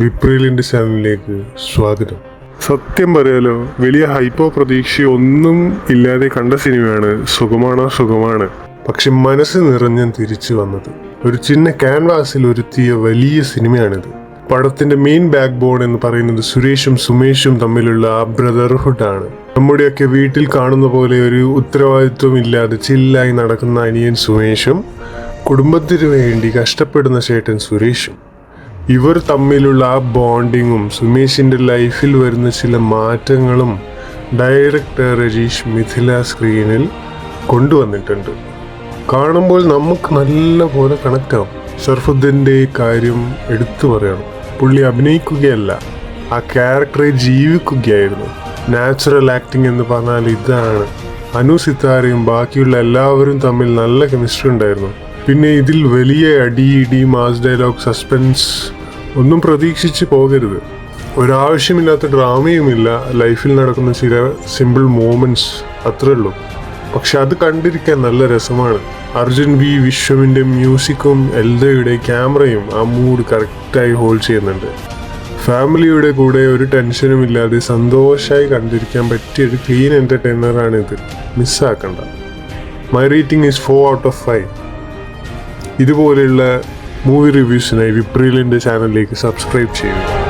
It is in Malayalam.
വിപ്രിലിൻ്റെ ചാനലിലേക്ക് സ്വാഗതം. സത്യം പറയാലോ, വലിയ ഹൈപ്പോ പ്രതീക്ഷയൊന്നും ഇല്ലാതെ കണ്ട സിനിമയാണ് സുഖമാണ്. പക്ഷെ മനസ്സ് നിറഞ്ഞ് തിരിച്ചു വന്നത് ഒരു ചിന്ന ക്യാൻവാസിൽ ഒരുത്തിയ വലിയ സിനിമയാണിത്. പടത്തിന്റെ മെയിൻ ബാക്ക് ബോൺ എന്ന് പറയുന്നത് സുരേഷും സുമേഷും തമ്മിലുള്ള ആ ബ്രദർഹുഡ് ആണ്. നമ്മുടെയൊക്കെ വീട്ടിൽ കാണുന്ന പോലെ ഒരു ഉത്തരവാദിത്വം ഇല്ലാതെ ചില്ലായി നടക്കുന്ന അനിയൻ സുമേഷും കുടുംബത്തിന് വേണ്ടി കഷ്ടപ്പെടുന്ന ചേട്ടൻ സുരേഷും. ഇവർ തമ്മിലുള്ള ആ ബോണ്ടിങ്ങും സുമേഷിൻ്റെ ലൈഫിൽ വരുന്ന ചില മാറ്റങ്ങളും ഡയറക്ടർ രജീഷ് മിഥില സ്ക്രീനിൽ കൊണ്ടുവന്നിട്ടുണ്ട്. കാണുമ്പോൾ നമുക്ക് നല്ല പോലെ കണക്റ്റ് ആവും. ഷർഫുദ്ദീൻ്റെ കാര്യം എടുത്തു പറയണം. പുള്ളി അഭിനയിക്കുകയല്ല, ആ ക്യാരക്ടറെ ജീവിക്കുകയായിരുന്നു. നാച്ചുറൽ ആക്ടിങ് എന്ന് പറഞ്ഞാൽ ഇതാണ്. അനു സിത്താരയും ബാക്കിയുള്ള എല്ലാവരും തമ്മിൽ നല്ല കെമിസ്ട്രി ഉണ്ടായിരുന്നു. പിന്നെ ഇതിൽ വലിയ അടി മാസ് ഡയലോഗ്, സസ്പെൻസ് ഒന്നും പ്രതീക്ഷിച്ച് പോകരുത്. ഒരാവശ്യമില്ലാത്ത ഡ്രാമയുമില്ല. ലൈഫിൽ നടക്കുന്ന ചില സിമ്പിൾ മൂമെൻറ്റ്സ് അത്രേ ഉള്ളൂ. പക്ഷെ അത് കണ്ടിരിക്കാൻ നല്ല രസമാണ്. അർജുൻ വി വിശ്വമിൻ്റെ മ്യൂസിക്കും എൽദയുടെ ക്യാമറയും ആ മൂഡ് കറക്റ്റായി ഹോൾഡ് ചെയ്യുന്നുണ്ട്. ഫാമിലിയുടെ കൂടെ ഒരു ടെൻഷനും ഇല്ലാതെ സന്തോഷമായി കണ്ടിരിക്കാൻ പറ്റിയ ഒരു ക്ലീൻ എൻ്റർടൈനറാണിത്. മിസ്സാക്കണ്ട. My rating is 4 out of 5. ഇതുപോലെയുള്ള മൂവി റിവ്യൂസിനായി വിപ്രിലിൻ്റെ ചാനലിലേക്ക് സബ്സ്ക്രൈബ് ചെയ്യുക.